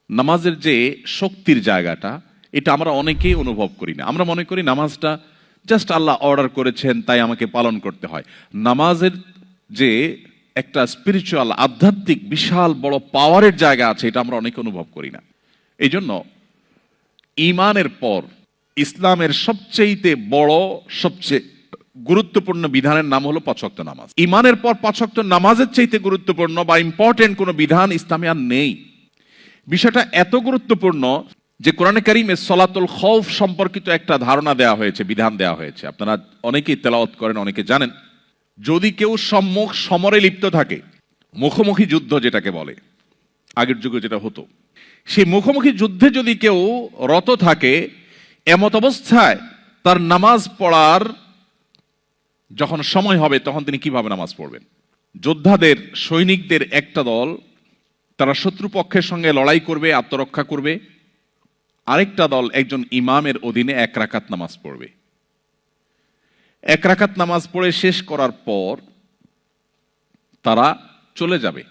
নামাজের যে শক্তির জায়গাটা, এটা আমরা অনেকেই অনুভব করি না। আমরা মনে করি নামাজটা জাস্ট আল্লাহ অর্ডার করেছেন তাই আমাকে পালন করতে হয়। নামাজের যে একটা স্পিরিচুয়াল, আধ্যাত্মিক বিশাল বড় পাওয়ারের জায়গা আছে, এটা আমরা অনেকে অনুভব করি না। এই জন্য ঈমানের পর ইসলামের সবচেয়ে বড়, সবচেয়ে গুরুত্বপূর্ণ বিধানের নাম হলো 5 ওয়াক্ত নামাজ। ঈমানের পর 5 ওয়াক্ত নামাজের চাইতে গুরুত্বপূর্ণ বা ইম্পর্টেন্ট কোনো বিধান ইসলামে আর নেই। বিষয়টা এত গুরুত্বপূর্ণ যে কোরআনে কারিমে সলাতুল খৌফ সম্পর্কিত একটা ধারণা দেওয়া হয়েছে, বিধান দেওয়া হয়েছে। আপনারা অনেকেই তেলাওয়াত করেন, অনেকে জানেন। যদি কেউ সম্মুখ সমরে লিপ্ত থাকে, মুখোমুখি যুদ্ধ যেটাকে বলে, আগের যুগে যেটা হতো, সেই মুখোমুখি যুদ্ধে যদি কেউ রত থাকে, এমত অবস্থায় তার নামাজ পড়ার যখন সময় হবে তখন তিনি কিভাবে নামাজ পড়বেন? যোদ্ধাদের, সৈনিকদের একটা দল তারা শত্রুপক্ষের সঙ্গে লড়াই করবে, আত্মরক্ষা করবে। আরেকটা দল একজন ইমামের অধীনে 1 রাকাত নামাজ পড়বে। 1 রাকাত নামাজ পড়ে শেষ করার পর তারা চলে যাবে।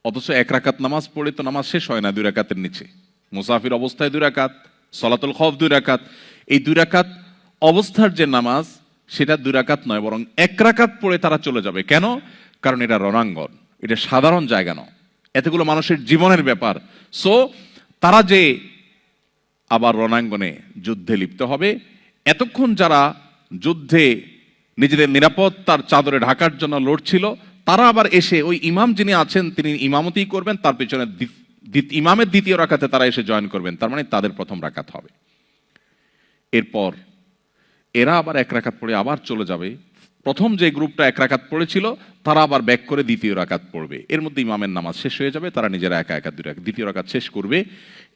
অথচ 1 রাকাত নামাজ পড়ে তো নামাজ শেষ হয় না 2 রাকাতের নিচে। মুসাফির অবস্থায় 2 রাকাত, সলাতুল খৌফ 2 রাকাত। এই 2 রাকাত অবস্থার যে নামাজ, সেটা 2 রাকাত নয়, বরং 1 রাকাত পড়ে তারা চলে যাবে। কেন? কারণ এটা রণাঙ্গন, এটা সাধারণ জায়গা নয়, এতগুলো মানুষের জীবনের ব্যাপার। সো তারা যে আবার রণাঙ্গনে যুদ্ধে লিপ্ত হবে, এতক্ষণ যারা যুদ্ধে নিজেদের নিরাপত্তার চাদরে ঢাকার জন্য লড়ছিল, তারা আবার এসে ওই ইমাম যিনি আছেন তিনি ইমামতি করবেন, তার পেছনে ইমামের 2য় রাকাতে তারা এসে জয়েন করবেন। তার মানে তাদের 1ম রাকাত হবে। এরপর এরা আবার 1 রাকাত পড়ে আবার চলে যাবে। প্রথম যে গ্রুপটা 1 রাকাত পড়েছিল তারা আবার ব্যাক করে 2য় রাকাত পড়বে। এর মধ্যে ইমামের নামাজ শেষ হয়ে যাবে, তারা নিজেরা একা একা 2য় রাকাত শেষ করবে।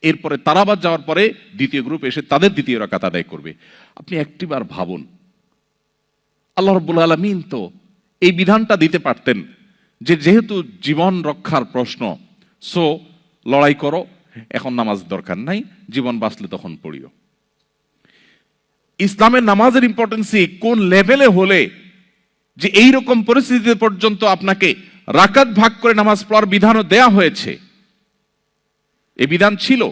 এরপরে তারা আবার যাওয়ার পরে 2য় গ্রুপ এসে তাদের 2য় রাকাত আদায় করবে। আপনি একটিবার ভাবুন, আল্লাহ রাব্বুল আলামিন তো এই বিধানটা দিতে পারতেন যে যেহেতু জীবন রক্ষার প্রশ্ন, সো লড়াই করো, এখন নামাজ দরকার নাই, জীবন বাঁচলে তখন পড়িও। ইসলামের নামাজের ইম্পর্টেন্সি কোন লেভেলে হলে যে এইরকম পরিস্থিতিতে পর্যন্ত আপনাকে রাকাত ভাগ করে নামাজ পড়ার বিধানও দেয়া হয়েছে। এই বিধান ছিল।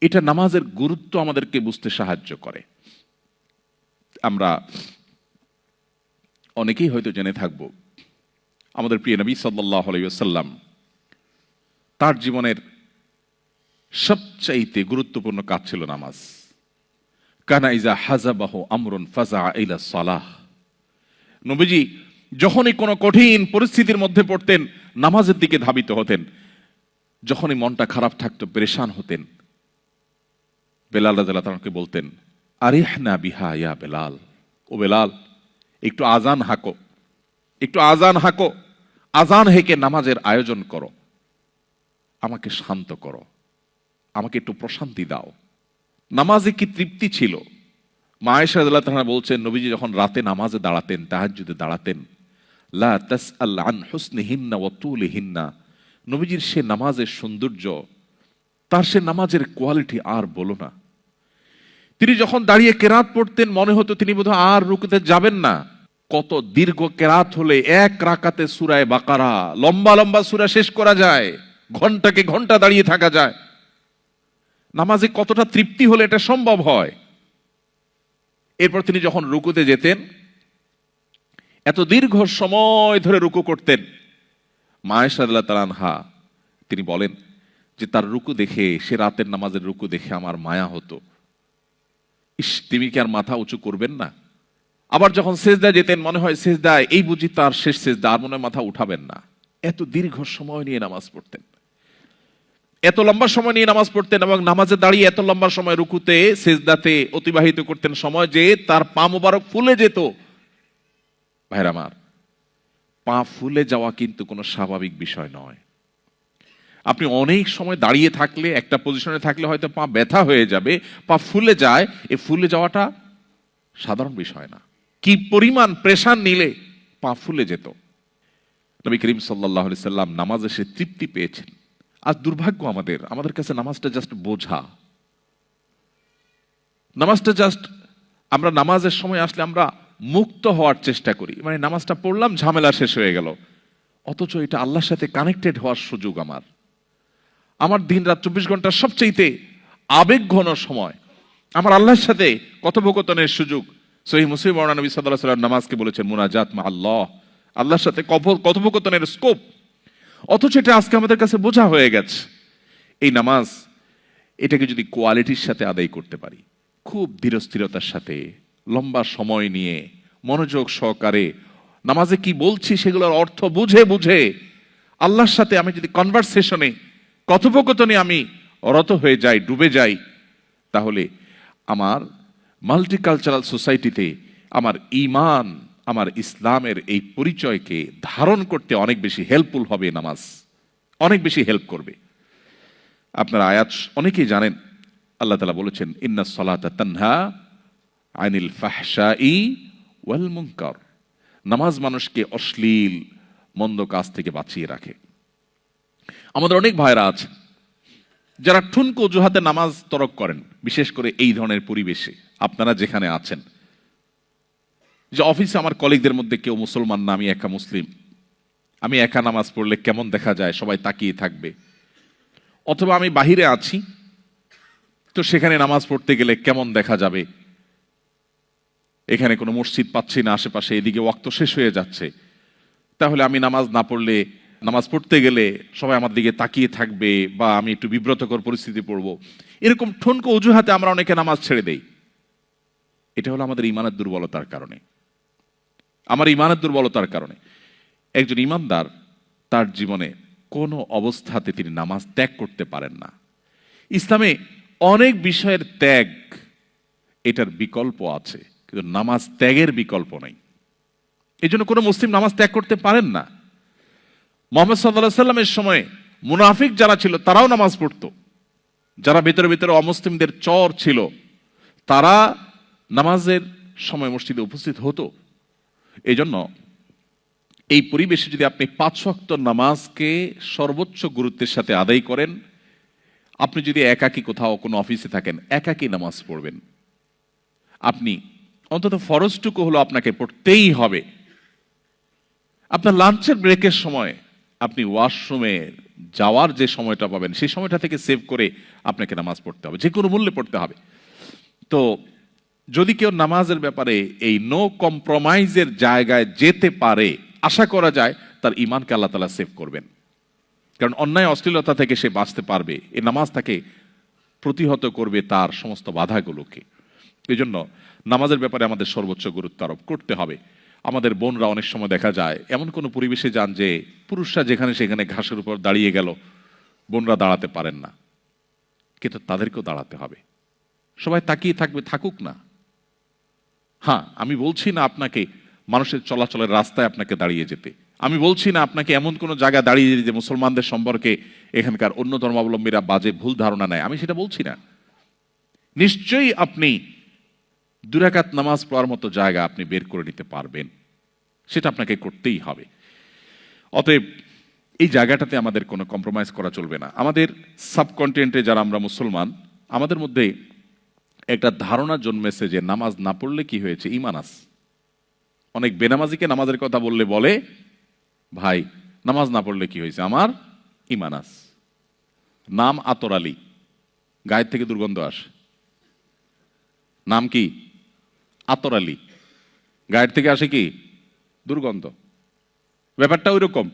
এটা নামাজের গুরুত্ব আমাদেরকে বুঝতে সাহায্য করে। আমরা অনেকেই হয়তো জেনে থাকব, আমাদের প্রিয় নবী সাল্লাল্লাহু আলাইহি ওয়াসাল্লাম তার জীবনের সবচাইতে গুরুত্বপূর্ণ কাজ ছিল নামাজ। কানা ইজা হাজাবাহু আমরুন ফাজা ইলা সালাহ। নবীজি যখনই কোনো কঠিন পরিস্থিতির মধ্যে পড়তেন, নামাজের দিকে ধাবিত হতেন। যখনই মনটা খারাপ থাকতো, পেরেশান হতেন, বেলাল রাদিয়াল্লাহু তাআলাকে বলতেন, আরিহনা বিহা ইয়া বেলাল, ও বেলাল একটু আজান হাঁকো, একটু আজান হাঁকো, আজান হেঁকে নামাজের আয়োজন করো, আমাকে শান্ত করো, আমাকে একটু প্রশান্তি দাও। নামাজে কি তৃপ্তি ছিল! মা আয়েশা রাদিয়াল্লাহু তাআলা বলছেন, নবীজি যখন রাতে নামাজে দাঁড়াতেন, তাহাজ্জুদে দাঁড়াতেন, লা তাসআল আন হুসনিহিন্না ওয়া তুলিহিন্না, নবীজির সে নামাজের সৌন্দর্য, তার সে নামাজের কোয়ালিটি আর বলো না। তিনি যখন দাঁড়িয়ে কেরাত পড়তেন, মনে হতো তিনি বোধহয় আর রুকুতে যাবেন না। কত দীর্ঘ কেরাত হলে 1 রাকাতে সূরা বাকারা, লম্বা লম্বা সূরা শেষ করা যায়, ঘন্টাকে ঘন্টা দাঁড়িয়ে থাকা যায়। নামাজে কতটা তৃপ্তি হলে এটা সম্ভব হয়! এরপর তিনি যখন রুকুতে যেতেন, এত দীর্ঘ সময় ধরে রুকু করতেন। মা আয়েশা রাদিয়াল্লাহু তাআলা আনহা তিনি বলেন যে তার রুকু দেখে, সে রাতের নামাজের রুকু দেখে আমার মায়া হতো। ইস, তিনি কি আর মাথা উঁচু করবেন না? আবার যখন সেজদায় যেতেন, মনে হয় সেজদায় এই বুঝি তার শেষ সেজদা, আর মনে হয় মাথা উঠাবেন না। এত দীর্ঘ সময় নিয়ে নামাজ পড়তেন, এত লম্বা সময় নিয়ে নামাজ পড়তেন, এবং নামাজে দাঁড়িয়ে এত লম্বা সময় রুকুতে সেজদাতে অতিবাহিত করতেন, সময় যে তার পা মোবারক ফুলে যেত। ভাইরা আমার, পা ফুলে যাওয়া কিন্তু কোনো স্বাভাবিক বিষয় নয়। আপনি অনেক সময় দাঁড়িয়ে থাকলে, একটা পজিশনে থাকলে হয়তো পা ব্যথা হয়ে যাবে, পা ফুলে যায়। এই ফুলে যাওয়াটা সাধারণ বিষয় না। কি পরিমাণ প্রেশার নিলে পা ফুলে যেত! নবী করিম সাল্লাল্লাহু আলাইহি সাল্লাম নামাজে সে তৃপ্তি পেয়েছেন। আজ দুর্ভাগ্য আমাদের কাছে নামাজটা জাস্ট বোঝা। নামাজটা জাস্ট, আমরা নামাজের সময় আসলে আমরা মুক্ত হওয়ার চেষ্টা করি, মানে নামাজটা পড়লাম, ঝামেলা শেষ হয়ে গেল। অথচ এটা আল্লাহর সাথে কানেক্টেড হওয়ার সুযোগ আমার। আমার দিন রাত 24 ঘন্টার সবচেয়ে আবেগ ঘন সময়, আমার আল্লাহর সাথে কথোপকথনের সুযোগ। সহিহ মুসলিম বর্ণনা, নবী সাল্লাল্লাহু আলাইহি ওয়াসাল্লাম নামাজকে বলেছেন মুনাজাত মা আল্লাহ, আল্লাহর সাথে কথোপকথনের স্কোপ। অথচ এটা আজকে আমাদের কাছে বোঝা হয়ে গেছে। এই নামাজ, এটাকে যদি কোয়ালিটির সাথে আদায় করতে পারি, খুব ধীরস্থিরতার সাথে, লম্বা সময় নিয়ে, মনোযোগ সহকারে নামাজে কি বলছি সেগুলোর অর্থ বুঝে বুঝে আল্লাহর সাথে আমি যদি কনভারসেশনে, কথোপকথনে আমি রত হয়ে যাই, ডুবে যাই, তাহলে আমার মাল্টিকালচারাল সোসাইটিতে আমার ঈমান, আমার ইসলামের এই পরিচয়কে ধারণ করতে অনেক বেশি হেল্পফুল হবে। নামাজ অনেক বেশি হেল্প করবে। আপনারা আয়াত অনেকেই জানেন, আল্লাহ তাআলা বলেছেন ইন্নাস সালাতা তানহা আনিল ফাহশাই ওয়াল মুনকার। নামাজ মানুষকে অশ্লীল মন্দ কাজ থেকে বাঁচিয়ে রাখে। আমাদের অনেক ভাইরা আছে যারা ঠুনকো অজুহাতে নামাজ তরক করেন, বিশেষ করে এই ধরনের পরিবেশে আপনারা যেখানে আছেন। যে অফিসে আমার কলিগদের মধ্যে কেউ মুসলমান না, আমি একা মুসলিম, আমি একা নামাজ পড়লে কেমন দেখা যায়, সবাই তাকিয়ে থাকবে। অথবা আমি বাহিরে আছি, তো সেখানে নামাজ পড়তে গেলে কেমন দেখা যাবে, এখানে কোনো মসজিদ পাচ্ছি না আশেপাশে, এদিকে ওয়াক্ত শেষ হয়ে যাচ্ছে, তাহলে আমি নামাজ না পড়লে, নামাজ পড়তে গেলে সবাই আমার দিকে তাকিয়ে থাকবে, বা আমি একটু বিব্রতকর পরিস্থিতি পড়ব। এরকম ঠুনকো অজুহাতে আমরা অনেকে নামাজ ছেড়ে দেই। এটা হলো আমাদের ইমানের দুর্বলতার কারণে, আমার ইমানের দুর্বলতার কারণে। একজন ইমানদার তার জীবনে কোনো অবস্থাতে তিনি নামাজ ত্যাগ করতে পারেন না। ইসলামে অনেক বিষয়ের ত্যাগ, এটার বিকল্প আছে, কিন্তু নামাজ ত্যাগের বিকল্প নেই। এই জন্য কোনো মুসলিম নামাজ ত্যাগ করতে পারেন না। মুহাম্মদ সাল্লাল্লাহু আলাইহি সাল্লামের সময় মুনাফিক যারা ছিল তারাও নামাজ পড়তো, যারা ভিতরে ভিতরে অমুসলিমদের চর ছিল তারা নামাজের সময় মসজিদে উপস্থিত হতো। এই জন্য এই পরিবেশে যদি আপনি 5 ওয়াক্ত নামাজকে সর্বোচ্চ গুরুত্বের সাথে আদায় করেন, আপনি যদি একাকী কোথাও কোনো অফিসে থাকেন, একাকী নামাজ পড়বেন, আপনি অন্তত ফরজটুকু হলো আপনাকে পড়তেই হবে। আপনার লাঞ্চের ব্রেকের সময় আপনি ওয়াশরুমে যাওয়ার যে সময়টা পাবেন, সেই সময়টা থেকে সেভ করে আপনাকে নামাজ পড়তে হবে, যে কোনো মূল্যে পড়তে হবে। তো যদি কেউ নামাজের ব্যাপারে এই নো কম্প্রোমাইজের জায়গায় যেতে পারে, আশা করা যায় তার ঈমানকে আল্লাহ তাআলা সেভ করবেন। কারণ অন্যায় অশ্লীলতা থেকে সে বাঁচতে পারবে, এই নামাজ তাকে প্রতিহত করবে তার সমস্ত বাধাগুলোকে। এই জন্য নামাজের ব্যাপারে আমাদের সর্বোচ্চ গুরুত্ব আরোপ করতে হবে। আমাদের বোনরা অনেক সময় দেখা যায় এমন কোনো পরিবেশে যান যে পুরুষরা যেখানে সেখানে ঘাসের উপর দাঁড়িয়ে গেল, বোনরা দাঁড়াতে পারেন না, কিন্তু তাদেরকেও দাঁড়াতে হবে। সবাই তাকিয়ে থাকবে, থাকুক না। হ্যাঁ, আমি বলছি না আপনাকে মানুষের চলাচলের রাস্তায় আপনাকে দাঁড়িয়ে যেতে, আমি বলছি না আপনাকে এমন কোনো জায়গায় দাঁড়িয়ে যেতে যে মুসলমানদের সম্পর্কে এখানকার অন্য ধর্মাবলম্বীরা বাজে ভুল ধারণা নেয়, আমি সেটা বলছি না। নিশ্চয়ই আপনি 2 রাকাত নামাজ পড়ার মতো জায়গা আপনি বের করে নিতে পারবেন, সেটা আপনাকে করতেই হবে। অতএব এই জায়গাটাতে আমাদের কোনো কম্প্রোমাইজ করা চলবে না। আমাদের সাবকন্টিনেন্টে যারা আমরা মুসলমান, আমাদের মধ্যে একটা ধারণা জন্মেছে যে নামাজ না পড়লে কি হয়েছে, ঈমান আছে। অনেক বেনামাজিকে নামাজের কথা বললে বলে, ভাই নামাজ না পড়লে কি হয়েছে, আমার ঈমান আছে। নাম আতর আলী, গায়ের থেকে দুর্গন্ধ আসে। নাম কি? আতর আলী, গায়ের থেকে আসে কি? দুর্গন্ধ। ব্যাপারটা ওই রকম।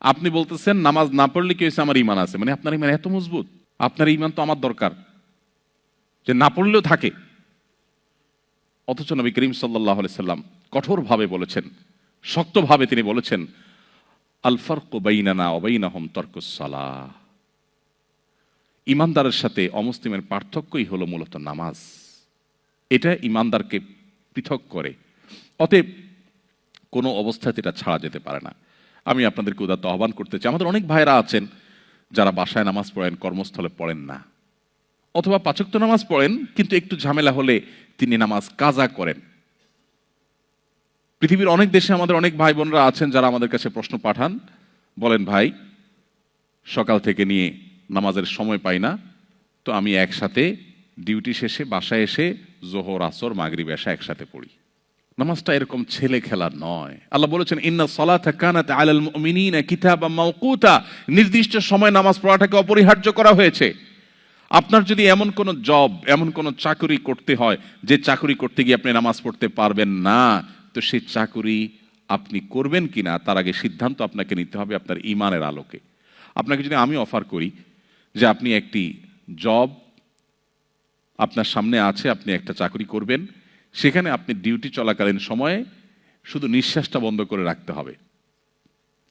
আপনি বলতেছেন নামাজ না পড়লে কি হয়েছে, আমার ঈমান আছে, মানে আপনার ঈমান এত মজবুত। আপনার ঈমান তো আমার দরকার, যে না পড়লেও থাকে। অথচ নবী করিম সাল্লাল্লাহু আলাইহি সাল্লাম কঠোরভাবে বলেছেন, শক্তভাবে তিনি বলেছেন, আল ফারকু বাইনানা ওয়া বাইনাহুম তারকুস সালাহ। ঈমানদারের সাথে অমুসলিমের পার্থক্যই হলো মূলত নামাজ। এটা ঈমানদারকে পৃথক করে। অতএব কোনো অবস্থাতে এটা ছাড়া যেতে পারে না। আমি আপনাদেরকে উদাত্ত আহ্বান করতে চাই, আমাদের অনেক ভাইরা আছেন যারা বাসায় নামাজ পড়েন, কর্মস্থলে পড়েন না, অথবা 5 ওয়াক্ত নামাজ পড়েন কিন্তু একটু ঝামেলা হলে তিনি নামাজ কাজা করেন। পৃথিবীর অনেক দেশে আমাদের অনেক ভাই বোনরা আছেন যারা আমাদের কাছে প্রশ্ন পাঠান, বলেন ভাই সকাল থেকে নিয়ে নামাজের সময় পাই না, তো আমি একসাথে ডিউটি শেষে বাসায় এসে জোহর, আসর, মাগরিব, এশা একসাথে পড়ি। নামাজটা এরকম ছেলে খেলা নয়। আল্লাহ বলেছেন ইন্না সালাতা কানাত আলাল মুমিনিনা কিতাবাম মাওকুতা, নির্দিষ্ট সময় নামাজ পড়াটাকে অপরিহার্য করা হয়েছে। আপনার যদি এমন কোন জব, এমন কোন চাকরি করতে হয় যে চাকরি করতে গিয়ে আপনি নামাজ পড়তে পারবেন না, তো সেই চাকরি আপনি করবেন কিনা তার আগে সিদ্ধান্ত আপনাকে নিতে হবে আপনার ঈমানের আলোকে। আপনাকে যদি আমি অফার করি যে আপনি একটি জব আপনার সামনে আছে, আপনি একটা চাকরি করবেন, সেখানে আপনি ডিউটি চলাকালীন সময়ে শুধু নিঃশ্বাসটা বন্ধ করে রাখতে হবে,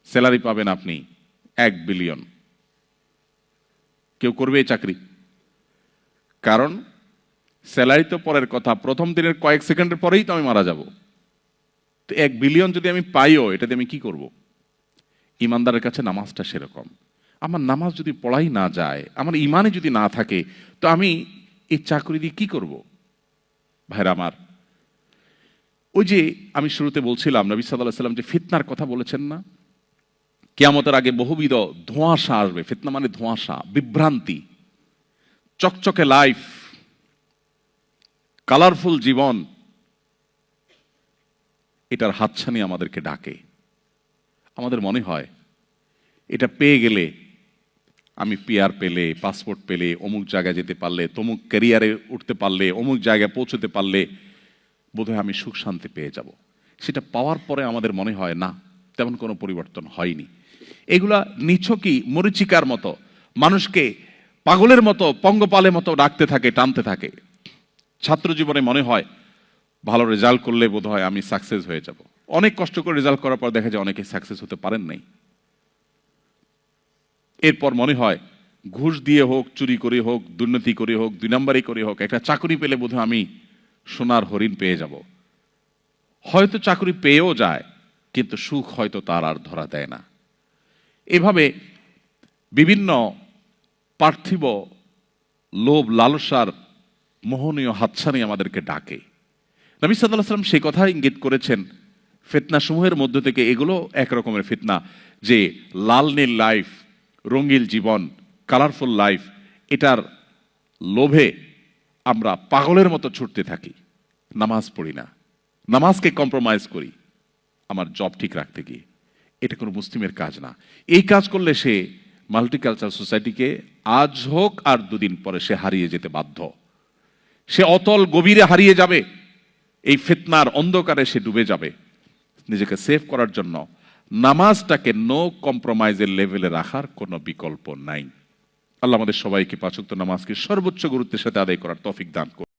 স্যালারি পাবেন আপনি 1 বিলিয়ন, কেউ করবে এই চাকরি? কারণ স্যালারি তো পরের কথা, প্রথম দিনের কয়েক সেকেন্ডের পরেই তো আমি মারা যাব। তো 1 বিলিয়ন যদি আমি পাইও, এটাতে আমি কি করব? ইমানদারের কাছে নামাজটা সেরকম। আমার নামাজ যদি পড়াই না যায়, আমার ইমানে যদি না থাকে, তো আমি এই চাকরি দিয়ে কি করব? ভাইরা আমার, ওই যে আমি শুরুতে বলছিলাম নবী সাল্লাল্লাহু আলাইহি ওয়াসাল্লাম যে ফিতনার কথা বলেছেন না, কিয়ামতের আগে বহুবিধ ধোঁয়াশা আসবে। ফিতনা মানে ধোঁয়াশা, বিভ্রান্তি, চকচকে লাইফ, কালারফুল জীবন, এটার হাতছানি আমাদেরকে ডাকে। আমাদের মনে হয় এটা পেয়ে গেলে, আমি পিআর পেলে, পাসপোর্ট পেলে, অমুক জায়গায় যেতে পারলে, তমুক ক্যারিয়ারে উঠতে পারলে, অমুক জায়গায় পৌঁছতে পারলে বোধহয় আমি সুখ শান্তি পেয়ে যাব। সেটা পাওয়ার পরে আমাদের মনে হয় না, তেমন কোনো পরিবর্তন হয়নি। এগুলা নিছকই মরিচিকার মতো, মানুষকে পাগলের মতো, পঙ্গপালের মতো ডাকতে থাকে, টানতে থাকে। ছাত্র জীবনে মনে হয় ভালো রেজাল্ট করলে বোধহয় আমি সাকসেস হয়ে যাব। অনেক কষ্ট করে রেজাল্ট করার পর দেখা যায় অনেকে সাকসেস হতে পারেন নাই। এরপর মনে হয় ঘুষ দিয়ে হোক, চুরি করে হোক, দুর্নীতি করে হোক, 2 নম্বরই করে হোক, একটা চাকরি পেলে বোধহয় আমি সোনার হরিণ পেয়ে যাব। হয়তো চাকরি পেয়েও যায়, কিন্তু সুখ হয়তো তার আর ধরা দেয় না। এভাবে বিভিন্ন পার্থিব লোভ লালসার মোহনীয় হাতছানি আমাদেরকে ডাকে। নবী সাল্লাল্লাহু আলাইহি ওয়াসাল্লাম সেই কথা ইঙ্গিত করেছেন, ফিতনা সমূহের মধ্য থেকে এগুলো এক রকমের ফিতনা, যে লাল নীল লাইফ, রঙিল জীবন, কালারফুল লাইফ, এটার লোভে আমরা পাগলের মতো ছুটতে থাকি, নামাজ পড়ি না, নামাজকে কম্প্রোমাইজ করি আমার জব ঠিক রাখতে গিয়ে। এটা কোনো মুসলিমের কাজ না। এই কাজ করলে সে মাল্টিকালচারাল সোসাইটিকে আজ হোক আর 2 দিন পরে সে হারিয়ে যেতে বাধ্য। সে অতল গভীরে হারিয়ে যাবে, এই ফিতনার অন্ধকারে সে ডুবে যাবে। নিজেকে সেভ করার জন্য নামাজটাকে নো কম্প্রোমাইজের লেভেলে রাখার কোনো বিকল্প নাই। আল্লাহ আমাদের সবাইকে 5 ওয়াক্ত নামাজকে সর্বোচ্চ গুরুত্বের সাথে আদায় করার তৌফিক দান করুন।